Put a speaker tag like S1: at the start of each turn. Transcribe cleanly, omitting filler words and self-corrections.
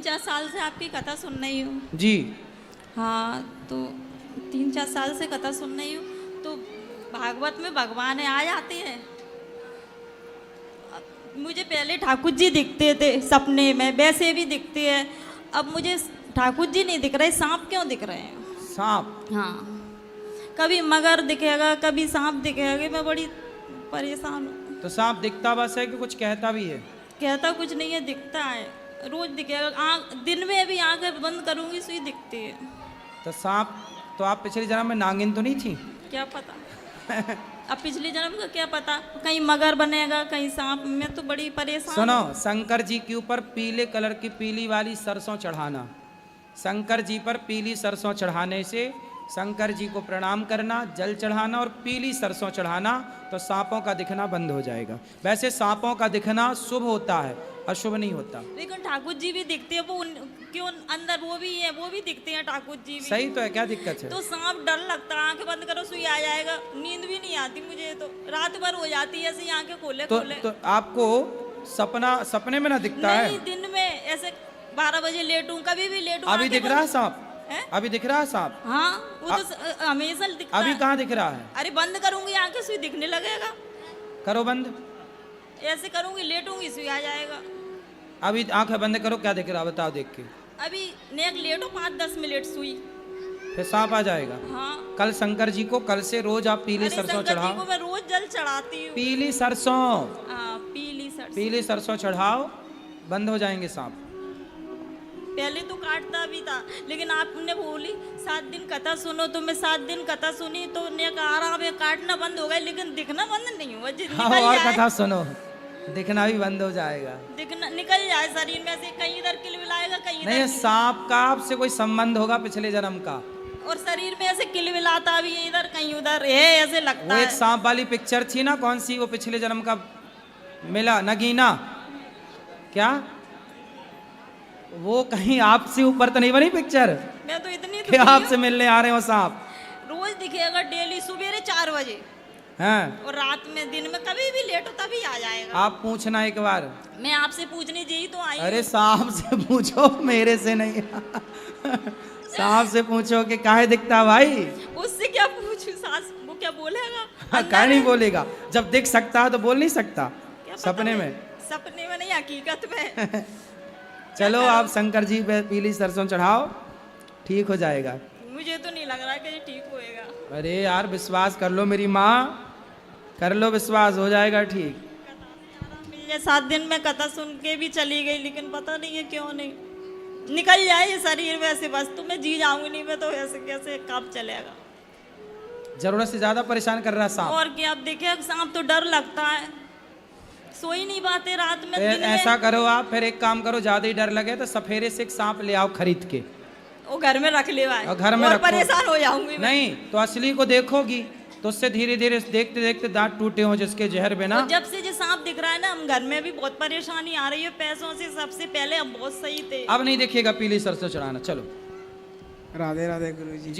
S1: 3-4 साल से आपकी कथा सुन रही हूँ।
S2: जी।
S1: हाँ, तो 3-4 साल से कथा सुन रही हूँ, तो भागवत में भगवान आ जाते हैं। मुझे पहले ठाकुर जी दिखते थे सपने में, वैसे भी दिखते हैं। अब मुझे ठाकुर जी नहीं दिख रहे, सांप क्यों दिख रहे हैं?
S2: सांप?
S1: हाँ, कभी मगर दिखेगा, कभी सांप दिखेगा। मैं बड़ी परेशान हूँ।
S2: तो सांप दिखता बस है कि कुछ कहता भी है?
S1: कहता कुछ नहीं है, दिखता है, रोज दिखेगा। दिन में भी आंखें बंद करूंगी सुई दिखती है।
S2: तो सांप, तो आप पिछले जन्म में नागिन तो नहीं थी?
S1: क्या पता अब पिछले जन्म का क्या पता, कहीं मगर बनेगा कहीं सांप। मैं तो बड़ी परेशान।
S2: सुनो, शंकर जी के ऊपर पीले कलर की पीली वाली सरसों चढ़ाना। शंकर जी पर पीली सरसों चढ़ाने से शंकर जी को प्रणाम करना, जल चढ़ाना और पीली सरसों चढ़ाना, तो सांपों का दिखना बंद हो जाएगा। वैसे सांपों का दिखना शुभ होता है, अशुभ नहीं होता।
S1: लेकिन ठाकुर जी भी दिखते हैं, वो क्यों अंदर वो भी है, वो भी दिखते हैं ठाकुर जी भी।
S2: सही तो है, क्या दिक्कत है?
S1: तो सांप डर लगता है, आंखें बंद करो सुई आ जाएगा। नींद भी नहीं आती मुझे, तो रात भर हो जाती है ऐसे आंखें खोले खोले।
S2: तो आपको सपने में ना दिखता है?
S1: नहीं, दिन में ऐसे 12 बजे लेटूं, कभी भी लेटूं।
S2: अभी दिख रहा है सांप? अभी दिख रहा है सांप?
S1: हाँ, वो तो हमेशा दिखता
S2: अभी
S1: है।
S2: कहाँ दिख रहा है?
S1: अरे बंद करूंगी आंखें सुई दिखने लगेगा।
S2: करो बंद।
S1: ऐसे करूंगी, लेटूंगी सुई आ जाएगा।
S2: अभी आंखें बंद करो, क्या दिख रहा है बताओ देख के।
S1: अभी नेक लेटो 5-10 मिनट सुई,
S2: फिर सांप आ जाएगा।
S1: हाँ।
S2: कल शंकर जी को, कल से रोज आप पीली सरसों
S1: शंकर जी
S2: चढ़ाओ।
S1: को मैं रोज जल चढ़ाती हूँ।
S2: पीली सरसों,
S1: हाँ, पीली सरसों।
S2: पीली सरसों चढ़ाओ, बंद हो जाएंगे सांप।
S1: पहले तो काटता भी था, लेकिन आपने बोली 7 दिन कथा सुनो, तो मैं 7 दिन कथा सुनी, तो नेक आराम है, काटना बंद हो गया, लेकिन दिखना बंद नहीं हुआ।
S2: हाँ, और कथा सुनो, दिखना भी बंद हो जाएगा।
S1: दिखना निकल जाए शरीर में से, कहीं इधर किलबिलाएगा कहीं इधर।
S2: नहीं, सांप का आपसे कोई संबंध होगा पिछले जन्म का।
S1: और शरीर में ऐसे किलबिलाता भी है, इधर कहीं उधर है, ऐसे लगता
S2: वो
S1: है।
S2: एक सांप वाली पिक्चर थी ना, कौन सी, वो पिछले जन्म का मिला, नगीना क्या? वो कहीं आपसे ऊपर तो नहीं बनी पिक्चर?
S1: मैं तो इतनी
S2: कि आपसे मिलने आ रहे हो सांप?
S1: रोज दिखेगा डेली, सुबह 4 बजे।
S2: हैं?
S1: और रात में, दिन में कभी भी लेटो तभी आ जाएगा।
S2: आप पूछना एक बार।
S1: मैं आपसे पूछने जी तो आई।
S2: अरे सांप से पूछो, मेरे से नहीं। सांप से पूछो कि काहे दिखता भाई।
S1: उससे क्या पूछूं? सास वो क्या बोलेगा?
S2: काहे नहीं बोलेगा, जब दिख सकता है तो बोल नहीं सकता? सपने में?
S1: सपने में नहीं, हकीकत में।
S2: चलो आप शंकर जी पे पीली सरसों चढ़ाओ, ठीक हो जाएगा।
S1: मुझे तो नहीं लग रहा कि ये ठीक होएगा।
S2: अरे यार विश्वास कर लो मेरी माँ, कर लो विश्वास, हो जाएगा ठीक।
S1: 7 दिन में कथा सुन के भी चली गई, लेकिन पता नहीं है क्यों नहीं निकल जाए ये शरीर में से, बस तो मैं जी जाऊंगी नहीं। मैं तो ऐसे कैसे काम चलेगा?
S2: जरूरत से ज्यादा परेशान कर रहा है सांप।
S1: और क्या, अब देखिए सांप तो डर लगता है, सो ही नहीं पाते रात में।
S2: ऐसा करो आप, फिर एक काम करो, ज्यादा ही डर लगे तो सफेरे से एक सांप ले आओ खरीद के,
S1: वो घर में रख ले भाई,
S2: और घर में
S1: और
S2: रखो।
S1: परेशान हो जाऊंगी मैं।
S2: नहीं तो असली को देखोगी तो उससे धीरे धीरे देखते देखते दांत टूटे हो जिसके जहर बिना।
S1: जब से जो सांप दिख रहा है ना, हम घर में भी बहुत परेशानी आ रही है पैसों से। सबसे पहले हम बहुत सही थे,
S2: अब नहीं देखिएगा पीली सरसों चढ़ाना। चलो,
S3: राधे राधे गुरु जी।